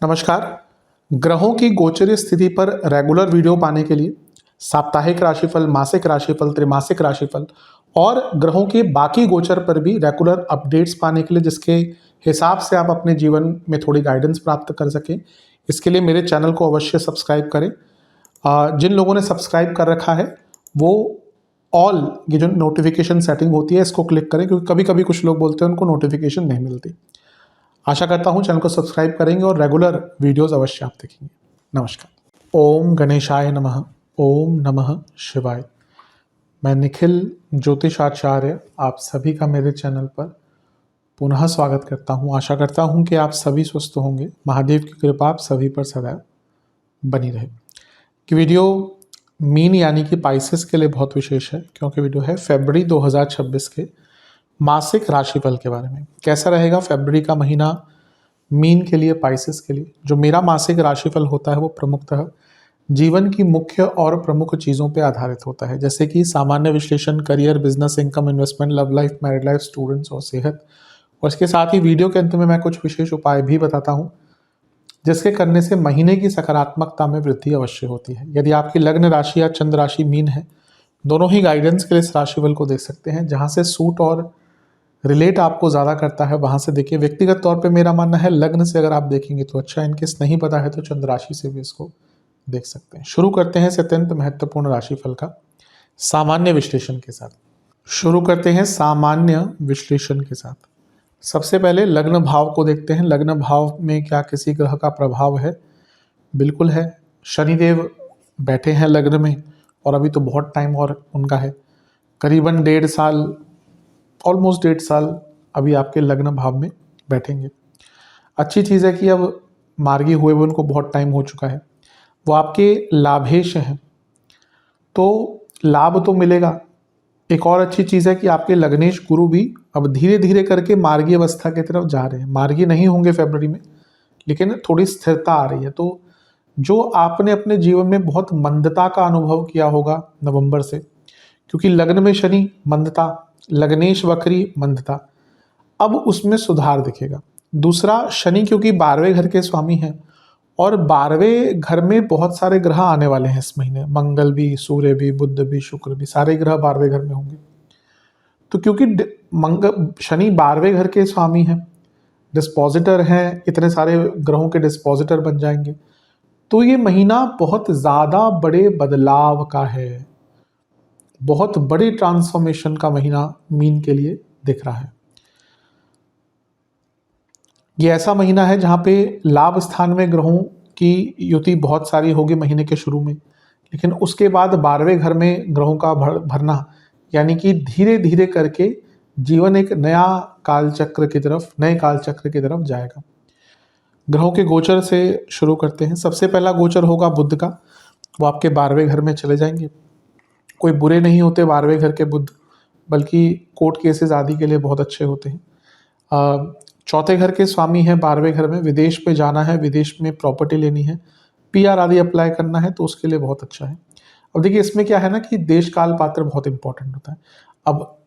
नमस्कार। ग्रहों की गोचरीय स्थिति पर रेगुलर वीडियो पाने के लिए साप्ताहिक राशिफल, मासिक राशिफल, त्रैमासिक राशिफल और ग्रहों के बाकी गोचर पर भी रेगुलर अपडेट्स पाने के लिए, जिसके हिसाब से आप अपने जीवन में थोड़ी गाइडेंस प्राप्त कर सकें, इसके लिए मेरे चैनल को अवश्य सब्सक्राइब करें। जिन लोगों ने सब्सक्राइब कर रखा है वो ऑल ये जो नोटिफिकेशन सेटिंग होती है इसको क्लिक करें, क्योंकि कभी कभी कुछ लोग बोलते हैं उनको नोटिफिकेशन नहीं मिलती। आशा करता हूँ चैनल को सब्सक्राइब करेंगे और रेगुलर वीडियोस अवश्य आप देखेंगे। नमस्कार। ओम गणेशाय नमः। ओम नमः शिवाय। मैं निखिल ज्योतिषाचार्य आप सभी का मेरे चैनल पर पुनः स्वागत करता हूँ। आशा करता हूँ कि आप सभी स्वस्थ होंगे। महादेव की कृपा आप सभी पर सदैव बनी रहे। कि वीडियो मीन यानी कि पाइसेस के लिए बहुत विशेष है, क्योंकि वीडियो है फरवरी 2026 के मासिक राशिफल के बारे में। कैसा रहेगा फरवरी का महीना मीन के लिए, पाइसेस के लिए। जो मेरा मासिक राशिफल होता है वो प्रमुखतः जीवन की मुख्य और प्रमुख चीज़ों पे आधारित होता है, जैसे कि सामान्य विश्लेषण, career, business, income, investment, love life, married life, students और सेहत। और इसके साथ ही वीडियो के अंत में मैं कुछ विशेष उपाय भी बताता हूँ, जिसके करने से महीने की सकारात्मकता में वृद्धि अवश्य होती है। यदि आपकी लग्न राशि या चंद्र राशि मीन है, दोनों ही गाइडेंस के लिए इस राशिफल को देख सकते हैं। जहाँ से सूट और रिलेट आपको ज़्यादा करता है वहाँ से देखिए। व्यक्तिगत तौर पे मेरा मानना है लग्न से अगर आप देखेंगे तो अच्छा, इनकेस नहीं पता है तो चंद्र राशि से भी इसको देख सकते हैं। शुरू करते हैं इस अत्यंत महत्वपूर्ण राशिफल का सामान्य विश्लेषण के साथ। शुरू करते हैं सामान्य विश्लेषण के साथ। सबसे पहले लग्न भाव को देखते हैं। लग्न भाव में क्या किसी ग्रह का प्रभाव है? बिल्कुल है। शनिदेव बैठे हैं लग्न में और अभी तो बहुत टाइम और उनका है, करीबन 1.5 साल, ऑलमोस्ट 1.5 साल अभी आपके लग्न भाव में बैठेंगे। अच्छी चीज़ है कि अब मार्गी हुए हुए उनको बहुत टाइम हो चुका है, वो आपके लाभेश हैं तो लाभ तो मिलेगा। एक और अच्छी चीज़ है कि आपके लग्नेश गुरु भी अब धीरे धीरे करके मार्गी अवस्था की तरफ जा रहे हैं। मार्गी नहीं होंगे फरवरी में, लेकिन थोड़ी स्थिरता आ रही है। तो जो आपने अपने जीवन में बहुत मंदता का अनुभव किया होगा नवंबर से, क्योंकि लग्न में शनि मंदता, लग्नेश वक्री मंदता, अब उसमें सुधार दिखेगा। दूसरा, शनि क्योंकि 12वें घर के स्वामी हैं और 12वें घर में बहुत सारे ग्रह आने वाले हैं इस महीने। मंगल भी, सूर्य भी, बुध भी, शुक्र भी, सारे ग्रह 12वें घर में होंगे। तो क्योंकि शनि 12वें घर के स्वामी हैं, डिस्पोजिटर हैं, इतने सारे ग्रहों के डिस्पोजिटर बन जाएंगे, तो ये महीना बहुत ज़्यादा बड़े बदलाव का है, बहुत बड़ी ट्रांसफॉर्मेशन का महीना मीन के लिए दिख रहा है। ये ऐसा महीना है जहाँ पे लाभ स्थान में ग्रहों की युति बहुत सारी होगी महीने के शुरू में, लेकिन उसके बाद 12वें घर में ग्रहों का भरना, यानी कि धीरे धीरे करके जीवन एक नया कालचक्र की तरफ, नए कालचक्र की तरफ जाएगा। ग्रहों के गोचर से शुरू करते हैं। सबसे पहला गोचर होगा बुध का, वो आपके 12वें घर में चले जाएंगे। कोई बुरे नहीं होते 12वें घर के बुध, बल्कि कोर्ट केसेस आदि के लिए बहुत अच्छे होते हैं। चौथे घर के स्वामी हैं 12वें घर में। विदेश पे जाना है, विदेश में प्रॉपर्टी लेनी है, पीआर आदि अप्लाई करना है, तो उसके लिए बहुत अच्छा है। अब देखिए इसमें क्या है ना कि देश काल पात्र बहुत इंपॉर्टेंट होता है। अब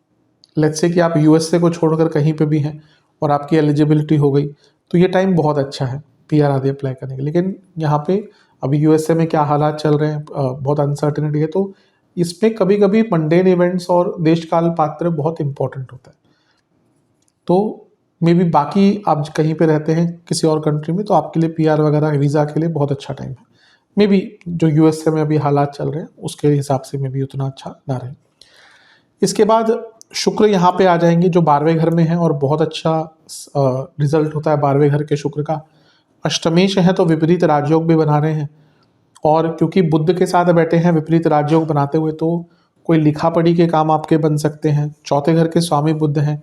लेट्स से कि आप यूएसए को छोड़कर कहीं पे भी हैं और आपकी एलिजिबिलिटी हो गई, तो ये टाइम बहुत अच्छा है पीआर आदि अप्लाई करने के। लेकिन यहाँ पे अभी यूएसए में क्या हालात चल रहे हैं, बहुत अनसर्टेनिटी है, तो इसमें कभी कभी मंडेन इवेंट्स और देश काल पात्र बहुत इंपॉर्टेंट होता है। तो मे बी बाकी आप कहीं पे रहते हैं किसी और कंट्री में, तो आपके लिए पीआर वगैरह वीज़ा के लिए बहुत अच्छा टाइम है। मे बी जो यूएसए में अभी हालात चल रहे हैं उसके हिसाब से मे बी उतना अच्छा ना रहे। इसके बाद शुक्र यहाँ पे आ जाएंगे जो 12वें घर में है और बहुत अच्छा रिजल्ट होता है 12वें घर के शुक्र का। अष्टमेश है तो विपरीत राजयोग भी बना रहे हैं, और क्योंकि बुध के साथ बैठे हैं विपरीत राजयोग बनाते हुए, तो कोई लिखा पढ़ी के काम आपके बन सकते हैं। चौथे घर के स्वामी बुध हैं,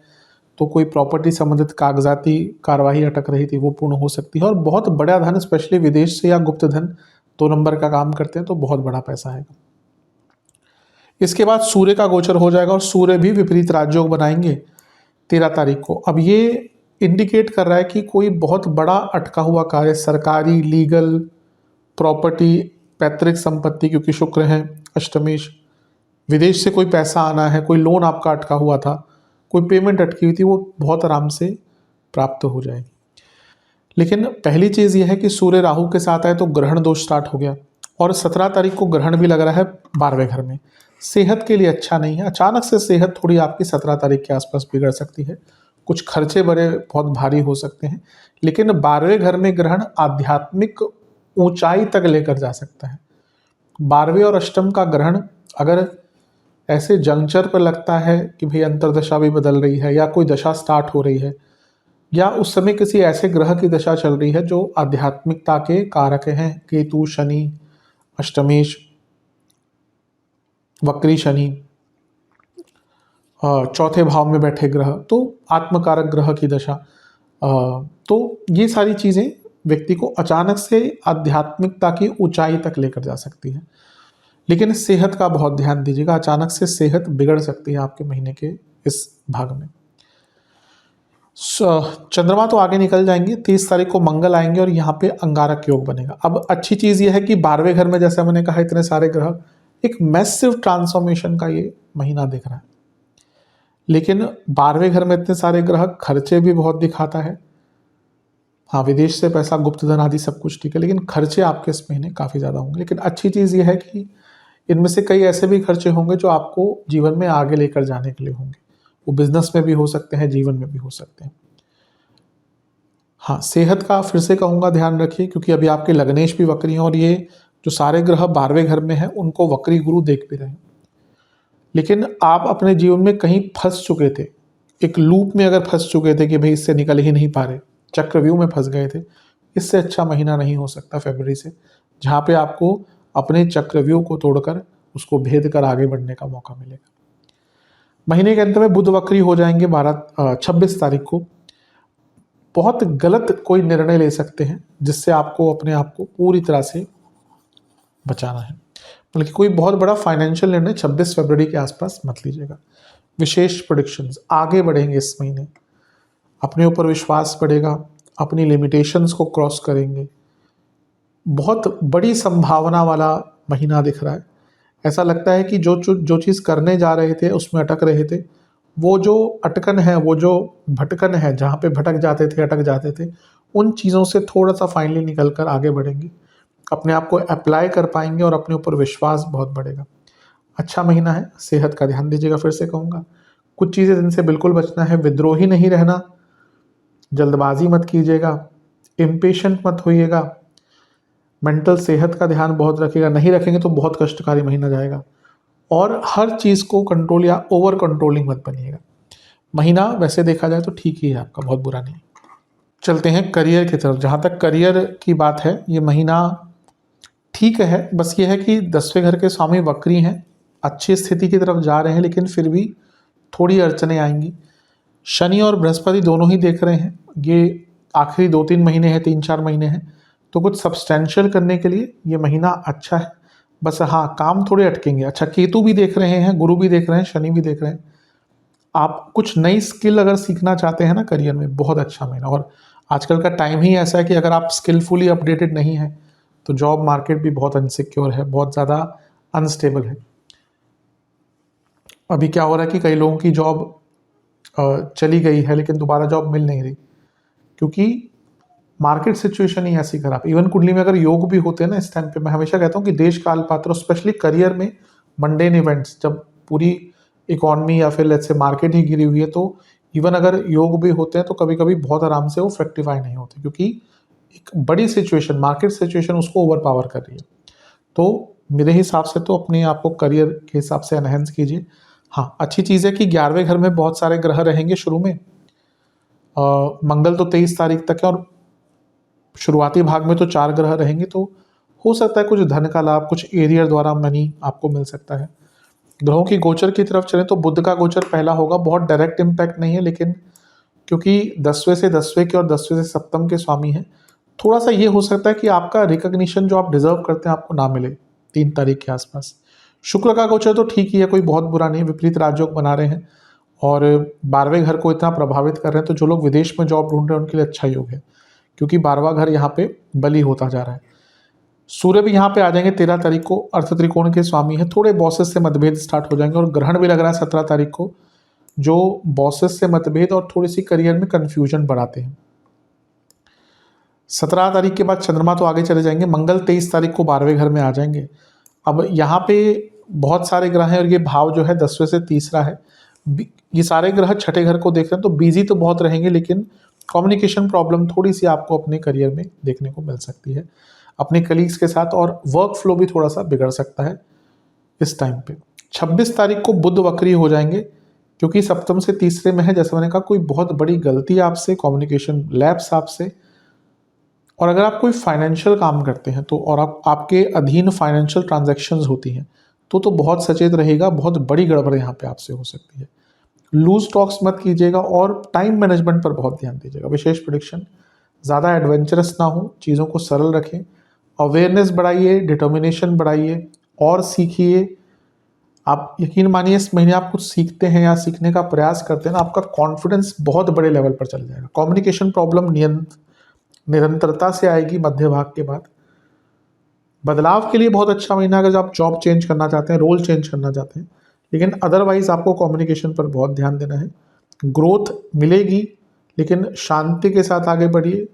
तो कोई प्रॉपर्टी संबंधित कागजाती कार्यवाही अटक रही थी वो पूर्ण हो सकती है। और बहुत बड़ा धन, स्पेशली विदेश से या गुप्त धन 2 नंबर का काम करते हैं तो बहुत बड़ा पैसा आएगा। इसके बाद सूर्य का गोचर हो जाएगा और सूर्य भी विपरीत राजयोग बनाएंगे 13 तारीख को। अब ये इंडिकेट कर रहा है कि कोई बहुत बड़ा अटका हुआ कार्य, सरकारी, लीगल, प्रॉपर्टी, पैतृक संपत्ति, क्योंकि शुक्र है अष्टमेश, विदेश से कोई पैसा आना है, कोई लोन आपका अटका हुआ था, कोई पेमेंट अटकी हुई थी, वो बहुत आराम से प्राप्त हो जाएगी। लेकिन पहली चीज़ यह है कि सूर्य राहु के साथ आए तो ग्रहण दोष स्टार्ट हो गया, और 17 तारीख को ग्रहण भी लग रहा है 12वें घर में। सेहत के लिए अच्छा नहीं है। अचानक से सेहत थोड़ी आपकी 17 तारीख के आसपास बिगड़ सकती है, कुछ खर्चे बड़े बहुत भारी हो सकते हैं। लेकिन 12वें घर में ग्रहण आध्यात्मिक ऊंचाई तक लेकर जा सकता है। 12वें और अष्टम का ग्रहण अगर ऐसे जंक्चर पर लगता है कि भाई अंतर्दशा भी बदल रही है या कोई दशा स्टार्ट हो रही है, या उस समय किसी ऐसे ग्रह की दशा चल रही है जो आध्यात्मिकता के कारक हैं, केतु, शनि, अष्टमेश, वक्री शनि, चौथे भाव में बैठे ग्रह, तो आत्मकारक ग्रह की दशा, तो ये सारी चीज़ें व्यक्ति को अचानक से आध्यात्मिकता की ऊंचाई तक लेकर जा सकती है। लेकिन सेहत का बहुत ध्यान दीजिएगा, अचानक से सेहत बिगड़ सकती है आपके महीने के इस भाग में। चंद्रमा तो आगे निकल जाएंगे, 30 तारीख को मंगल आएंगे और यहाँ पे अंगारक योग बनेगा। अब अच्छी चीज़ यह है कि 12वें घर में, जैसे मैंने कहा, इतने सारे ग्रह, एक मैसिव ट्रांसफॉर्मेशन का ये महीना दिख रहा है। लेकिन 12वें घर में इतने सारे ग्रह खर्चे भी बहुत दिखाता है। हाँ, विदेश से पैसा, गुप्त धन आदि सब कुछ ठीक है, लेकिन खर्चे आपके इस महीने काफ़ी ज़्यादा होंगे। लेकिन अच्छी चीज़ ये है कि इनमें से कई ऐसे भी खर्चे होंगे जो आपको जीवन में आगे लेकर जाने के लिए होंगे। वो बिजनेस में भी हो सकते हैं, जीवन में भी हो सकते हैं। हाँ, सेहत का फिर से कहूँगा ध्यान रखिए, क्योंकि अभी आपके लग्नेश भी वक्री हैं और ये जो सारे ग्रह 12वें घर में हैं उनको वक्री गुरु देख भी रहे हैं। लेकिन आप अपने जीवन में कहीं फंस चुके थे, एक लूप में अगर फंस चुके थे कि भाई इससे निकल ही नहीं पा रहे, चक्रव्यूह में फंस गए थे, इससे अच्छा महीना नहीं हो सकता फरवरी से, जहाँ पे आपको अपने चक्रव्यूह को तोड़कर उसको भेद कर आगे बढ़ने का मौका मिलेगा। महीने के अंत में बुध वक्री हो जाएंगे 26 तारीख को। बहुत गलत कोई निर्णय ले सकते हैं जिससे आपको अपने आप को पूरी तरह से बचाना है। बल्कि कोई बहुत बड़ा फाइनेंशियल निर्णय 26 फरवरी के आसपास मत लीजिएगा। विशेष प्रेडिक्शंस, आगे बढ़ेंगे इस महीने, अपने ऊपर विश्वास बढ़ेगा, अपनी लिमिटेशंस को क्रॉस करेंगे। बहुत बड़ी संभावना वाला महीना दिख रहा है। ऐसा लगता है कि जो चीज़ करने जा रहे थे उसमें अटक रहे थे, वो जो अटकन है, वो जो भटकन है, जहाँ पे भटक जाते थे, अटक जाते थे, उन चीज़ों से थोड़ा सा फाइनली निकल कर आगे बढ़ेंगे, अपने आप को अप्लाई कर पाएंगे और अपने ऊपर विश्वास बहुत बढ़ेगा। अच्छा महीना है। सेहत का ध्यान दीजिएगा, फिर से कहूँगा। कुछ चीज़ें जिनसे बिल्कुल बचना है, विद्रोही नहीं रहना, जल्दबाजी मत कीजिएगा, इम्पेशेंट मत होइएगा, मेंटल सेहत का ध्यान बहुत रखिएगा, नहीं रखेंगे तो बहुत कष्टकारी महीना जाएगा। और हर चीज़ को कंट्रोल या ओवर कंट्रोलिंग मत बनिएगा। महीना वैसे देखा जाए तो ठीक ही है आपका, बहुत बुरा नहीं। चलते हैं करियर की तरफ। जहाँ तक करियर की बात है, ये महीना ठीक है, बस ये है कि 10वें घर के स्वामी वक्री हैं, अच्छी स्थिति की तरफ जा रहे हैं, लेकिन फिर भी थोड़ी अड़चने आएंगी। शनि और बृहस्पति दोनों ही देख रहे हैं, ये आखिरी 2-3 महीने हैं, 3-4 महीने हैं, तो कुछ सब्सटेंशियल करने के लिए ये महीना अच्छा है। बस हाँ, काम थोड़े अटकेंगे। अच्छा, केतु भी देख रहे हैं, गुरु भी देख रहे हैं, शनि भी देख रहे हैं। आप कुछ नई स्किल अगर सीखना चाहते हैं ना करियर में, बहुत अच्छा महीना। और आजकल का टाइम ही ऐसा है कि अगर आप स्किलफुली अपडेटेड नहीं हैं तो जॉब मार्केट भी बहुत अनसिक्योर है, बहुत ज़्यादा अनस्टेबल है। अभी क्या हो रहा है कि कई लोगों की जॉब चली गई है लेकिन दोबारा जॉब मिल नहीं रही, क्योंकि मार्केट सिचुएशन ही ऐसी खराब। इवन कुंडली में अगर योग भी होते हैं ना इस टाइम पे, मैं हमेशा कहता हूँ कि देश काल पात्र, स्पेशली करियर में मंडेन इवेंट्स, जब पूरी इकॉनमी या फिर लेट्स से मार्केट ही गिरी हुई है, तो इवन अगर योग भी होते हैं तो कभी कभी बहुत आराम से वो फ्रेक्टिफाई नहीं होते, क्योंकि एक बड़ी सिचुएशन, मार्केट सिचुएशन उसको ओवर पावर कर रही है। तो मेरे हिसाब से तो अपने आप को करियर के हिसाब से एनहेंस कीजिए। हाँ, अच्छी चीज़ है कि 11वें घर में बहुत सारे ग्रह रहेंगे शुरू में। मंगल तो 23 तारीख तक है और शुरुआती भाग में तो 4 ग्रह रहेंगे, तो हो सकता है कुछ धन का लाभ, कुछ एरियर द्वारा मनी आपको मिल सकता है। ग्रहों की गोचर की तरफ चले तो बुध का गोचर पहला होगा, बहुत डायरेक्ट इम्पैक्ट नहीं है, लेकिन क्योंकि 10वें से 10वें के और 10वें से सप्तम के स्वामी हैं, थोड़ा सा ये हो सकता है कि आपका रिकग्निशन जो आप डिजर्व करते हैं आपको ना मिले 3 तारीख के आसपास। शुक्र का गोचर तो ठीक ही है, कोई बहुत बुरा नहीं, विपरीत राजयोग बना रहे हैं और 12वें घर को इतना प्रभावित कर रहे हैं, तो जो लोग विदेश में जॉब ढूंढ रहे हैं उनके लिए अच्छा योग है, क्योंकि 12वां घर यहाँ पे बली होता जा रहा है। सूर्य भी यहाँ पे आ जाएंगे 13 तारीख को, अर्थ त्रिकोण के स्वामी हैं, थोड़े बॉसेस से मतभेद स्टार्ट हो जाएंगे और ग्रहण भी लग रहा है 17 तारीख को, जो बॉसेस से मतभेद और थोड़ी सी करियर में कन्फ्यूजन बढ़ाते हैं। 17 तारीख के बाद चंद्रमा तो आगे चले जाएंगे, मंगल 23 तारीख को 12वें घर में आ जाएंगे। अब यहाँ पे बहुत सारे ग्रह हैं और ये भाव जो है 10वें से तीसरा है। ये सारे ग्रह छठे घर को देख रहे हैं, तो बिजी तो बहुत रहेंगे, लेकिन कम्युनिकेशन प्रॉब्लम थोड़ी सी आपको अपने करियर में देखने को मिल सकती है अपने कलीग्स के साथ, और वर्क फ्लो भी थोड़ा सा बिगड़ सकता है इस टाइम पे। 26 तारीख को बुध वक्री हो जाएंगे, क्योंकि सप्तम से तीसरे में है। जैसे मैंने कहा, कोई बहुत बड़ी गलती आपसे, कम्युनिकेशन लैप्स आपसे, और अगर आप कोई फाइनेंशियल काम करते हैं तो, और आपके अधीन फाइनेंशियल ट्रांजैक्शंस होती हैं तो बहुत सचेत रहेगा, बहुत बड़ी गड़बड़ यहाँ पे आपसे हो सकती है। लूज टॉक्स मत कीजिएगा और टाइम मैनेजमेंट पर बहुत ध्यान दीजिएगा। विशेष प्रेडिक्शन, ज़्यादा एडवेंचरस ना हो, चीज़ों को सरल रखें, अवेयरनेस बढ़ाइए, डिटर्मिनेशन बढ़ाइए और सीखिए। आप यकीन मानिए, इस महीने आप कुछ सीखते हैं या सीखने का प्रयास करते हैं ना, आपका कॉन्फिडेंस बहुत बड़े लेवल पर चल जाएगा। कम्युनिकेशन प्रॉब्लम निरंतरता से आएगी मध्य भाग के बाद। बदलाव के लिए बहुत अच्छा महीना, अगर आप जॉब चेंज करना चाहते हैं, रोल चेंज करना चाहते हैं, लेकिन अदरवाइज आपको कम्युनिकेशन पर बहुत ध्यान देना है। ग्रोथ मिलेगी, लेकिन शांति के साथ आगे बढ़िए।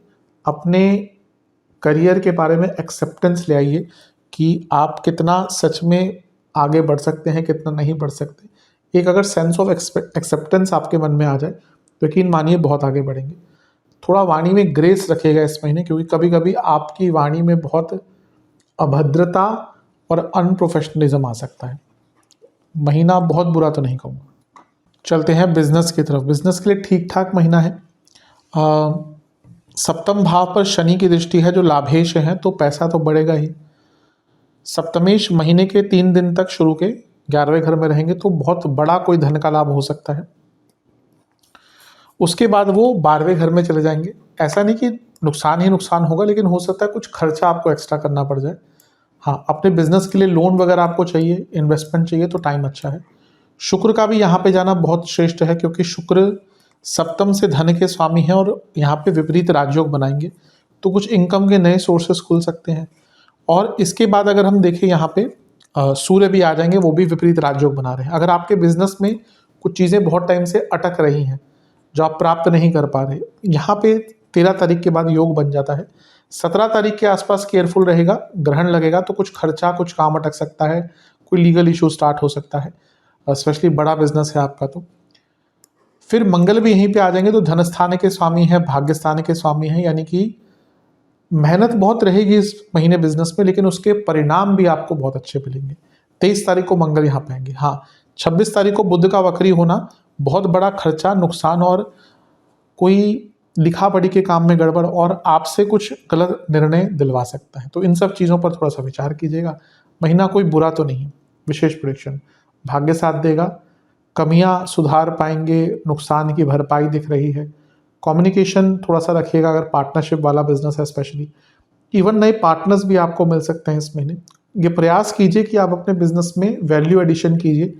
अपने करियर के बारे में एक्सेप्टेंस ले आइए कि आप कितना सच में आगे बढ़ सकते हैं, कितना नहीं बढ़ सकते। एक अगर सेंस ऑफ एक्सेप्टेंस आपके मन में आ जाए तो यकीन मानिए बहुत आगे बढ़ेंगे। थोड़ा वाणी में ग्रेस रखिएगा इस महीने, क्योंकि कभी कभी आपकी वाणी में बहुत अभद्रता और अनप्रोफेशनलिज्म आ सकता है। महीना बहुत बुरा तो नहीं कहूँगा। चलते हैं बिजनेस की तरफ। बिजनेस के लिए ठीक ठाक महीना है। सप्तम भाव पर शनि की दृष्टि है जो लाभेश है, तो पैसा तो बढ़ेगा ही। सप्तमेश महीने के 3 दिन तक शुरू के 11वें घर में रहेंगे, तो बहुत बड़ा कोई धन का लाभ हो सकता है। उसके बाद वो 12वें घर में चले जाएंगे। ऐसा नहीं कि नुकसान ही नुकसान होगा, लेकिन हो सकता है कुछ खर्चा आपको एक्स्ट्रा करना पड़ जाए। हाँ, अपने बिजनेस के लिए लोन वगैरह आपको चाहिए, इन्वेस्टमेंट चाहिए, तो टाइम अच्छा है। शुक्र का भी यहाँ पे जाना बहुत श्रेष्ठ है, क्योंकि शुक्र सप्तम से धन के स्वामी हैं और यहाँ पे विपरीत राजयोग बनाएंगे, तो कुछ इनकम के नए सोर्सेस खुल सकते हैं। और इसके बाद अगर हम देखें, यहाँ पे सूर्य भी आ जाएंगे, वो भी विपरीत राजयोग बना रहे हैं। अगर आपके बिजनेस में कुछ चीज़ें बहुत टाइम से अटक रही हैं जो आप प्राप्त नहीं कर पा रहे, यहाँ पे 13 तारीख के बाद योग बन जाता है। 17 तारीख के आसपास केयरफुल रहेगा, ग्रहण लगेगा तो कुछ खर्चा, कुछ काम अटक सकता है, कोई लीगल इशू स्टार्ट हो सकता है, स्पेशली बड़ा बिजनेस है आपका तो। फिर मंगल भी यहीं पे आ जाएंगे, तो धन स्थान के स्वामी हैं, भाग्य स्थान के स्वामी हैं, यानी कि मेहनत बहुत रहेगी इस महीने बिजनेस में, लेकिन उसके परिणाम भी आपको बहुत अच्छे मिलेंगे। 23 तारीख को मंगल यहाँ पे आएंगे। हाँ, 26 तारीख को बुध का वक्री होना बहुत बड़ा खर्चा, नुकसान और कोई लिखा पढ़ी के काम में गड़बड़ और आपसे कुछ गलत निर्णय दिलवा सकता है, तो इन सब चीज़ों पर थोड़ा सा विचार कीजिएगा। महीना कोई बुरा तो नहीं है। विशेष प्रेडिक्शन, भाग्य साथ देगा, कमियां सुधार पाएंगे, नुकसान की भरपाई दिख रही है। कम्युनिकेशन थोड़ा सा रखिएगा अगर पार्टनरशिप वाला बिजनेस है स्पेशली। इवन नए पार्टनर्स भी आपको मिल सकते हैं इस महीने। ये प्रयास कीजिए कि आप अपने बिजनेस में वैल्यू एडिशन कीजिए।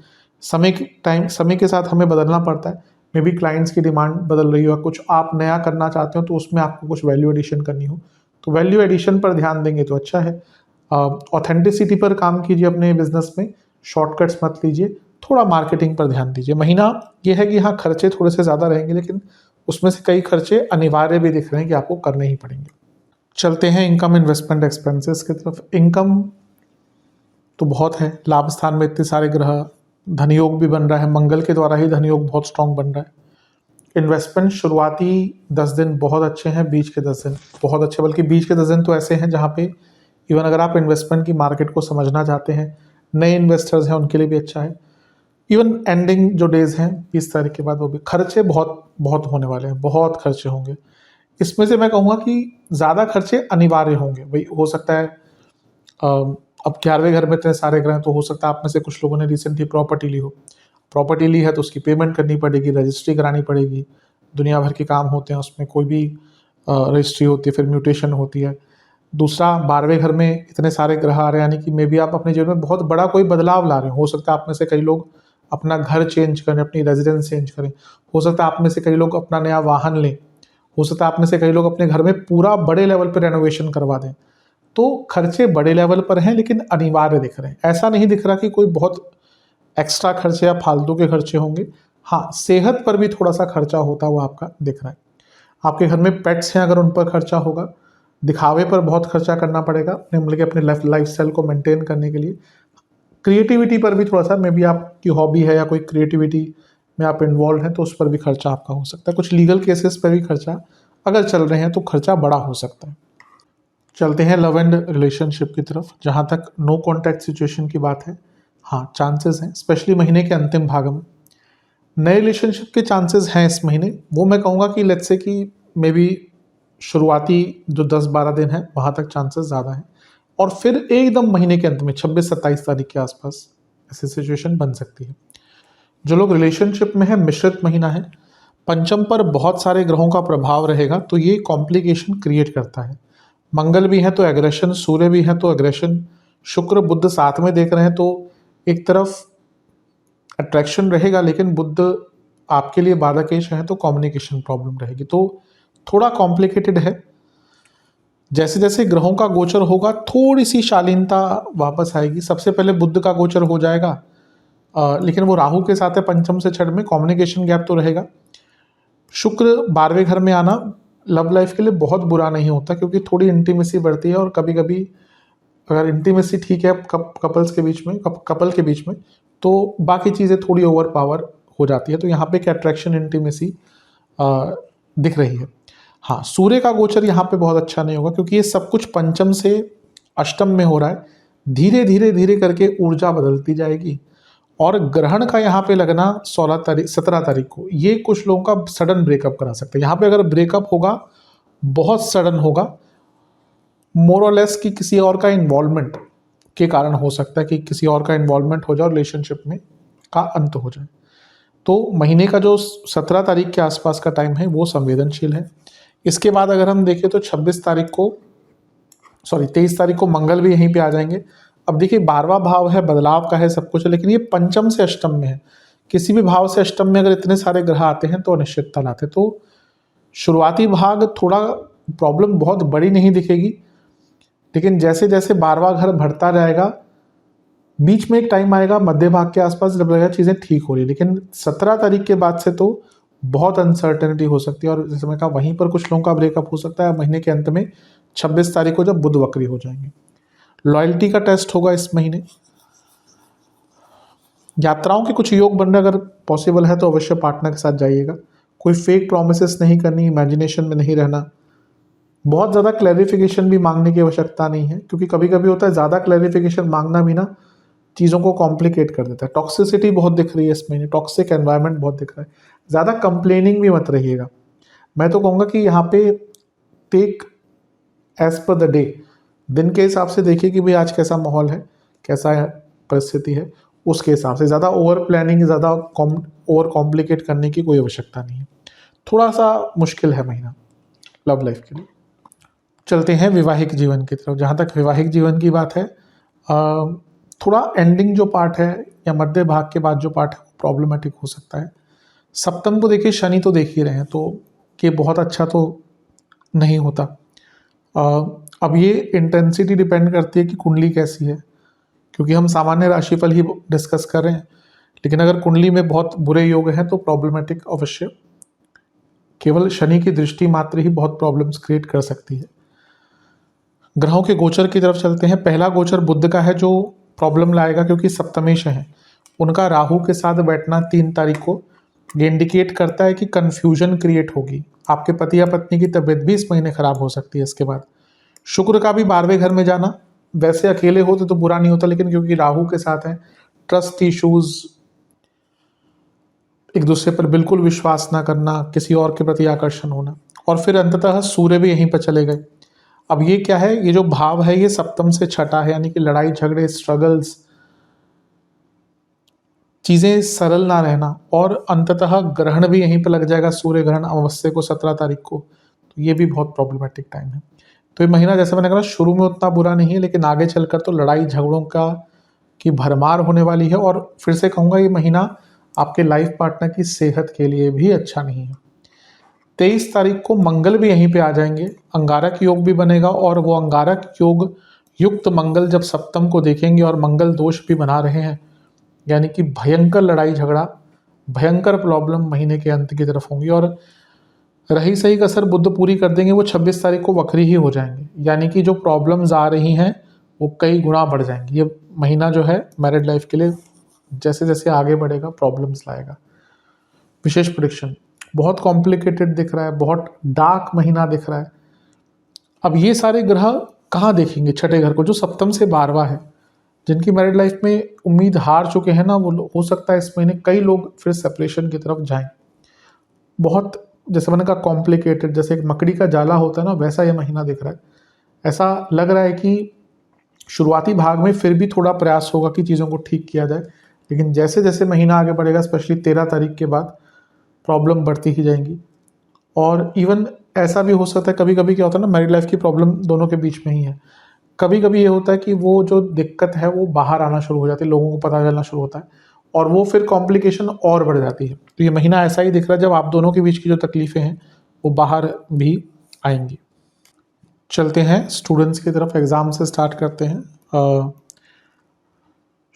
समय के साथ हमें बदलना पड़ता है। मे बी क्लाइंट्स की डिमांड बदल रही हो, कुछ आप नया करना चाहते हो, तो उसमें आपको कुछ वैल्यू एडिशन करनी हो, तो वैल्यू एडिशन पर ध्यान देंगे तो अच्छा है। ऑथेंटिसिटी पर काम कीजिए अपने बिजनेस में, शॉर्टकट्स मत लीजिए, थोड़ा मार्केटिंग पर ध्यान दीजिए। महीना ये है कि हाँ, खर्चे थोड़े से ज़्यादा रहेंगे, लेकिन उसमें से कई खर्चे अनिवार्य भी दिख रहे हैं कि आपको करने ही पड़ेंगे। चलते हैं इनकम, इन्वेस्टमेंट, एक्सपेंसेस की तरफ। इनकम तो बहुत है, लाभ स्थान में इतने सारे ग्रह, धनयोग भी बन रहा है, मंगल के द्वारा ही धनयोग बहुत स्ट्रांग बन रहा है। इन्वेस्टमेंट शुरुआती 10 दिन बहुत अच्छे हैं, बीच के 10 दिन बहुत अच्छे, बल्कि बीच के 10 दिन तो ऐसे हैं जहाँ पे इवन अगर आप इन्वेस्टमेंट की मार्केट को समझना चाहते हैं, नए इन्वेस्टर्स हैं, उनके लिए भी अच्छा है। इवन एंडिंग जो डेज हैं 20 तारीख के बाद, वो भी खर्चे बहुत बहुत होने वाले हैं, बहुत खर्चे होंगे। इसमें से मैं कहूँगा कि ज़्यादा खर्चे अनिवार्य होंगे। भाई हो सकता है अब 11वें घर में इतने सारे ग्रह हैं, तो हो सकता है आप में से कुछ लोगों ने रिसेंटली प्रॉपर्टी ली हो। प्रॉपर्टी ली है तो उसकी पेमेंट करनी पड़ेगी, रजिस्ट्री करानी पड़ेगी, दुनिया भर के काम होते हैं उसमें, कोई भी रजिस्ट्री होती है, फिर म्यूटेशन होती है। दूसरा, 12वें घर में इतने सारे ग्रह आ रहे हैं, यानी कि मे बी आप अपने जीवन में बहुत बड़ा कोई बदलाव ला रहे हो सकता है आप में से कई लोग अपना घर चेंज करें, अपनी रेजिडेंस चेंज करें, हो सकता है आप में से कई लोग अपना नया वाहन लें, हो सकता है आप में से कई लोग अपने घर में पूरा बड़े लेवल पर रेनोवेशन करवा दें। तो खर्चे बड़े लेवल पर हैं, लेकिन अनिवार्य दिख रहे हैं। ऐसा नहीं दिख रहा कि कोई बहुत एक्स्ट्रा खर्चे या फालतू के खर्चे होंगे। हाँ, सेहत पर भी थोड़ा सा खर्चा होता हुआ आपका दिख रहा है। आपके घर में पेट्स हैं, अगर उन पर खर्चा होगा। दिखावे पर बहुत खर्चा करना पड़ेगा अपने, मतलब कि अपने लाइफ स्टाइल को मेंटेन करने के लिए। क्रिएटिविटी पर भी थोड़ा सा, मे बी आपकी हॉबी है या कोई क्रिएटिविटी में आप इन्वॉल्व हैं तो उस पर भी खर्चा आपका हो सकता है। कुछ लीगल केसेस पर भी खर्चा अगर चल रहे हैं तो खर्चा बड़ा हो सकता है। चलते हैं लव एंड रिलेशनशिप की तरफ। जहाँ तक नो कॉन्टैक्ट सिचुएशन की बात है, हाँ चांसेस हैं, स्पेशली महीने के अंतिम भाग में नए रिलेशनशिप के चांसेस हैं इस महीने। वो मैं कहूँगा कि लेट्स से कि मे बी शुरुआती जो 10-12 दिन है वहाँ तक चांसेस ज़्यादा हैं, और फिर एकदम महीने के अंत में 26-27 तारीख के आसपास ऐसी सिचुएशन बन सकती है। जो लोग रिलेशनशिप में है, मिश्रित महीना है, पंचम पर बहुत सारे ग्रहों का प्रभाव रहेगा, तो ये कॉम्प्लिकेशन क्रिएट करता है। मंगल भी है तो एग्रेशन, सूर्य भी है तो एग्रेशन, शुक्र बुध साथ में देख रहे हैं तो एक तरफ अट्रैक्शन रहेगा, लेकिन बुध आपके लिए बाधकेश है तो कम्युनिकेशन प्रॉब्लम रहेगी, तो थोड़ा कॉम्प्लिकेटेड है। जैसे जैसे ग्रहों का गोचर होगा थोड़ी सी शालीनता वापस आएगी। सबसे पहले बुध का गोचर हो जाएगा, लेकिन वो राहु के साथ है पंचम से छठ में, कम्युनिकेशन गैप तो रहेगा। शुक्र 12वें घर में आना लव लाइफ के लिए बहुत बुरा नहीं होता, क्योंकि थोड़ी इंटीमेसी बढ़ती है, और कभी कभी अगर इंटीमेसी ठीक है कपल्स के बीच में, कपल के बीच में, तो बाकी चीज़ें थोड़ी ओवर पावर हो जाती है। तो यहाँ पे एक अट्रैक्शन इंटीमेसी दिख रही है। हाँ, सूर्य का गोचर यहाँ पे बहुत अच्छा नहीं होगा, क्योंकि ये सब कुछ पंचम से अष्टम में हो रहा है। धीरे धीरे धीरे करके ऊर्जा बदलती जाएगी, और ग्रहण का यहाँ पे लगना 17 तारीख को, ये कुछ लोगों का सडन ब्रेकअप करा सकता है। यहाँ पे अगर ब्रेकअप होगा बहुत सडन होगा, मोर और लेस कि किसी और का इन्वॉल्वमेंट के कारण हो सकता है, कि किसी और का इन्वॉल्वमेंट हो जाए और रिलेशनशिप में का अंत हो जाए। तो महीने का जो 17 तारीख के आसपास का टाइम है वो संवेदनशील है। इसके बाद अगर हम देखें तो 23 तारीख को मंगल भी यहीं पे आ जाएंगे। अब देखिए 12वां भाव है, बदलाव का है, सब कुछ है, लेकिन ये पंचम से अष्टम में है। किसी भी भाव से अष्टम में अगर इतने सारे ग्रह आते हैं तो अनिश्चितता लाते, तो शुरुआती भाग थोड़ा प्रॉब्लम बहुत बड़ी नहीं दिखेगी, लेकिन जैसे जैसे 12वां घर बढ़ता जाएगा, बीच में एक टाइम आएगा मध्य भाग के आसपास जब लगेगा चीज़ें ठीक हो रही है, लेकिन 17 तारीख के बाद से तो बहुत अनसर्टेनिटी हो सकती है, और जैसे मैं कहा वहीं पर कुछ लोगों का ब्रेकअप हो सकता है महीने के अंत में 26 तारीख को, जब बुध वक्री हो जाएंगे। लॉयल्टी का टेस्ट होगा इस महीने। यात्राओं के कुछ योग बन रहे, अगर पॉसिबल है तो अवश्य पार्टनर के साथ जाइएगा। कोई फेक प्रोमिसेस नहीं करनी, इमेजिनेशन में नहीं रहना। बहुत ज़्यादा क्लैरिफिकेशन भी मांगने की आवश्यकता नहीं है, क्योंकि कभी कभी होता है ज़्यादा क्लैरिफिकेशन मांगना भी ना चीज़ों को कॉम्प्लिकेट कर देता है। टॉक्सिसिटी बहुत दिख रही है इस महीने, टॉक्सिक एनवायरनमेंट बहुत दिख रहा है। ज़्यादा कंप्लेनिंग भी मत रहिएगा। मैं तो कहूँगा कि यहाँ पे take as per the day, दिन के हिसाब से देखिए कि भाई आज कैसा माहौल है, कैसा परिस्थिति है, उसके हिसाब से। ज़्यादा ओवर प्लानिंग, ज़्यादा ओवर कॉम्प्लिकेट करने की कोई आवश्यकता नहीं है। थोड़ा सा मुश्किल है महीना लव लाइफ के लिए। चलते हैं वैवाहिक जीवन की तरफ। जहाँ तक वैवाहिक जीवन की बात है, थोड़ा एंडिंग जो पार्ट है या मध्य भाग के बाद जो पार्ट है प्रॉब्लमेटिक हो सकता है। सप्तम को देखिए, शनि तो देख ही रहे हैं, तो कि बहुत अच्छा तो नहीं होता। अब ये इंटेंसिटी डिपेंड करती है कि कुंडली कैसी है, क्योंकि हम सामान्य राशिफल ही डिस्कस कर रहे हैं, लेकिन अगर कुंडली में बहुत बुरे योग हैं तो प्रॉब्लमेटिक अवश्य। केवल शनि की दृष्टि मात्र ही बहुत प्रॉब्लम्स क्रिएट कर सकती है। ग्रहों के गोचर की तरफ चलते हैं। पहला गोचर बुध का है जो प्रॉब्लम लाएगा, क्योंकि सप्तमेश है। उनका राहु के साथ बैठना 3 तारीख को ये इंडिकेट करता है कि कन्फ्यूजन क्रिएट होगी। आपके पति या पत्नी की तबीयत भी इस महीने खराब हो सकती है। इसके बाद शुक्र का भी 12वें घर में जाना, वैसे अकेले होते तो बुरा नहीं होता, लेकिन क्योंकि राहु के साथ है, ट्रस्ट इश्यूज, एक दूसरे पर बिल्कुल विश्वास ना करना, किसी और के प्रति आकर्षण होना, और फिर अंततः सूर्य भी यहीं पर चले गए। अब ये क्या है, ये जो भाव है ये सप्तम से छठा है, यानी कि लड़ाई झगड़े, स्ट्रगल्स, चीज़ें सरल ना रहना, और अंततः ग्रहण भी यहीं पर लग जाएगा, सूर्य ग्रहण अमावस्या को 17 तारीख को, तो ये भी बहुत प्रॉब्लमेटिक टाइम है। तो ये महीना जैसे मैंने कहा शुरू में उतना बुरा नहीं है, लेकिन आगे चलकर तो लड़ाई झगड़ों की भरमार होने वाली है। और फिर से कहूँगा ये महीना आपके लाइफ पार्टनर की सेहत के लिए भी अच्छा नहीं है। 23 तारीख को मंगल भी यहीं पे आ जाएंगे, अंगारक योग भी बनेगा, और वो अंगारक योग युक्त मंगल जब सप्तम को देखेंगे और मंगल दोष भी बना रहे हैं, यानी कि भयंकर लड़ाई झगड़ा भयंकर प्रॉब्लम महीने के अंत की तरफ होंगी। और रही सही कसर बुध पूरी कर देंगे, वो 26 तारीख को वक्री ही हो जाएंगे, यानी कि जो प्रॉब्लम्स आ रही हैं वो कई गुना बढ़ जाएंगी। ये महीना जो है मैरिड लाइफ के लिए जैसे जैसे आगे बढ़ेगा प्रॉब्लम्स लाएगा। विशेष प्रेडिक्शन, बहुत कॉम्प्लिकेटेड दिख रहा है, बहुत डार्क महीना दिख रहा है। अब ये सारे ग्रह कहाँ देखेंगे? छठे घर को, जो सप्तम से 12वां है। जिनकी मैरिड लाइफ में उम्मीद हार चुके हैं ना, वो हो सकता है इस महीने कई लोग फिर सेपरेशन की तरफ जाएं। बहुत, जैसे मैंने कहा, कॉम्प्लिकेटेड, जैसे एक मकड़ी का जाला होता है ना, वैसा ये महीना दिख रहा है। ऐसा लग रहा है कि शुरुआती भाग में फिर भी थोड़ा प्रयास होगा कि चीज़ों को ठीक किया जाए, लेकिन जैसे जैसे महीना आगे बढ़ेगा, स्पेशली 13 तारीख के बाद प्रॉब्लम बढ़ती ही जाएंगी। और इवन ऐसा भी हो सकता है, कभी कभी क्या होता है ना, मैरिड लाइफ की प्रॉब्लम दोनों के बीच में ही है। कभी कभी ये होता है कि वो जो दिक्कत है वो बाहर आना शुरू हो जाती है, लोगों को पता चलना शुरू होता है, और वो फिर कॉम्प्लिकेशन और बढ़ जाती है। तो ये महीना ऐसा ही दिख रहा है जब आप दोनों के बीच की जो तकलीफें हैं वो बाहर भी आएंगी। चलते हैं स्टूडेंट्स की तरफ, एग्ज़ाम से स्टार्ट करते हैं।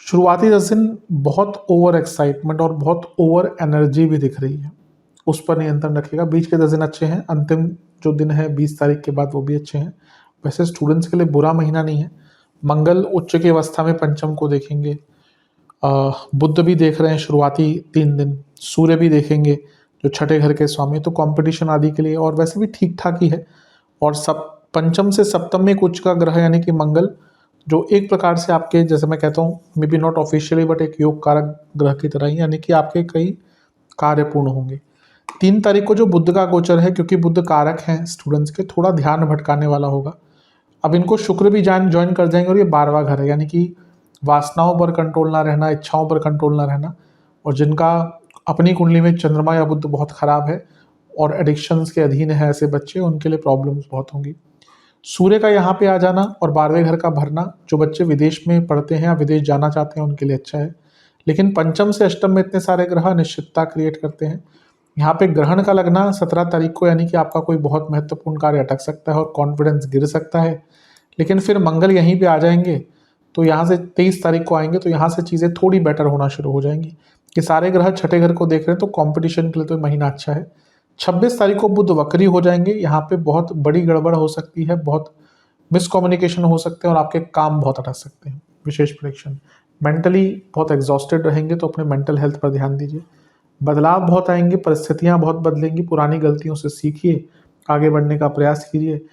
शुरुआती 10 दिन बहुत ओवर एक्साइटमेंट और बहुत ओवर एनर्जी भी दिख रही है, उस पर नियंत्रण रखिएगा। बीच के 10 दिन अच्छे हैं, अंतिम जो दिन है 20 तारीख के बाद वो भी अच्छे हैं। वैसे स्टूडेंट्स के लिए बुरा महीना नहीं है। मंगल उच्च की अवस्था में पंचम को देखेंगे, बुध भी देख रहे हैं शुरुआती 3 दिन, सूर्य भी देखेंगे जो छठे घर के स्वामी, तो कंपटीशन आदि के लिए और वैसे भी ठीक ठाक ही है। और सब पंचम से सप्तम में एक उच्च का ग्रह यानी कि मंगल, जो एक प्रकार से आपके, जैसे मैं कहता हूँ, may be not officially but एक योग कारक ग्रह की तरह ही, यानी कि आपके कई कार्य पूर्ण होंगे। 3 तारीख को जो बुध का गोचर है, क्योंकि बुध कारक हैं स्टूडेंट्स के, थोड़ा ध्यान भटकाने वाला होगा। अब इनको शुक्र भी ज्वाइन कर जाएंगे, और ये 12वां घर है, यानी कि वासनाओं पर कंट्रोल ना रहना, इच्छाओं पर कंट्रोल ना रहना। और जिनका अपनी कुंडली में चंद्रमा या बुध बहुत खराब है और एडिक्शंस के अधीन है ऐसे बच्चे, उनके लिए प्रॉब्लम्स बहुत होंगी। सूर्य का यहाँ पे आ जाना और 12वें घर का भरना, जो बच्चे विदेश में पढ़ते हैं या विदेश जाना चाहते हैं उनके लिए अच्छा है। लेकिन पंचम से अष्टम में इतने सारे ग्रह अनिश्चितता क्रिएट करते हैं। यहाँ पे ग्रहण का लगना 17 तारीख को, यानी कि आपका कोई बहुत महत्वपूर्ण कार्य अटक सकता है और कॉन्फिडेंस गिर सकता है। लेकिन फिर मंगल यहीं पे आ जाएंगे, तो यहाँ से 23 तारीख को आएंगे, तो यहाँ से चीज़ें थोड़ी बेटर होना शुरू हो जाएंगी। ये सारे ग्रह छठे घर को देख रहे हैं, तो कंपटीशन के लिए तो महीना अच्छा है। 26 तारीख को बुध वक्री हो जाएंगे, यहाँ पे बहुत बड़ी गड़बड़ हो सकती है, बहुत मिसकम्युनिकेशन हो सकते हैं और आपके काम बहुत अटक सकते हैं। विशेष प्रेडिक्शन, मेंटली बहुत एग्जॉस्टेड रहेंगे, तो अपने मेंटल हेल्थ पर ध्यान दीजिए। बदलाव बहुत आएंगे, परिस्थितियाँ बहुत बदलेंगी, पुरानी गलतियों से सीखिए, आगे बढ़ने का प्रयास कीजिए।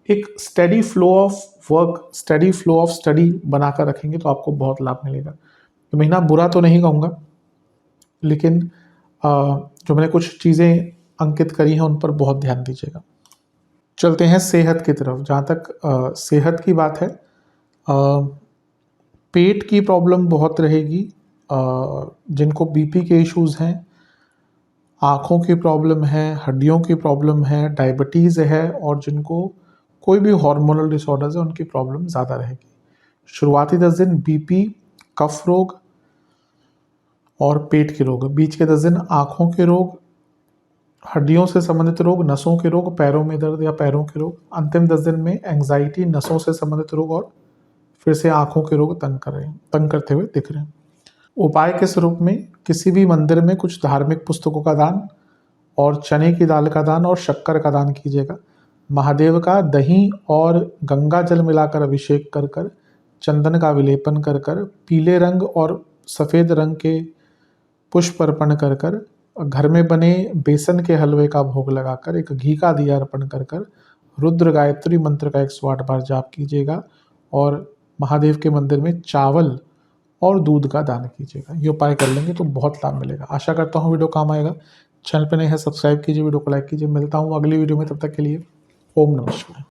एक steady flow of work, steady flow of study बनाकर रखेंगे तो आपको बहुत लाभ मिलेगा। तो महीना बुरा तो नहीं कहूँगा, लेकिन जो मैंने कुछ चीज़ें अंकित करी हैं उन पर बहुत ध्यान दीजिएगा। चलते हैं सेहत की तरफ। जहाँ तक सेहत की बात है, पेट की प्रॉब्लम बहुत रहेगी, जिनको बीपी के इश्यूज़ हैं, आँखों की प्रॉब्लम है, हड्डियों की प्रॉब्लम है, डायबिटीज़ है, और जिनको कोई भी हार्मोनल डिसऑर्डर्स है उनकी प्रॉब्लम ज़्यादा रहेगी। शुरुआती 10 दिन बीपी, कफ रोग और पेट के रोग, बीच के 10 दिन आँखों के रोग, हड्डियों से संबंधित रोग, नसों के रोग, पैरों में दर्द या पैरों के रोग, अंतिम 10 दिन में एंग्जाइटी, नसों से संबंधित रोग, और फिर से आँखों के रोग तंग करते हुए दिख रहे हैं। उपाय के स्वरूप में किसी भी मंदिर में कुछ धार्मिक पुस्तकों का दान और चने की दाल का दान और शक्कर का दान कीजिएगा। महादेव का दही और गंगा जल मिलाकर अभिषेक कर कर, चंदन का विलेपन कर कर, पीले रंग और सफ़ेद रंग के पुष्प अर्पण कर कर, घर में बने बेसन के हलवे का भोग लगाकर, एक घी का दिया अर्पण कर कर, रुद्र गायत्री मंत्र का 108 बार जाप कीजिएगा और महादेव के मंदिर में चावल और दूध का दान कीजिएगा। ये उपाय कर लेंगे तो बहुत लाभ मिलेगा। आशा करता हूँ वीडियो काम आएगा। चैनल पर नए हैं सब्सक्राइब कीजिए, वीडियो को लाइक कीजिए। मिलता हूँ अगली वीडियो में, तब तक के लिए ओम नमः शिवाय।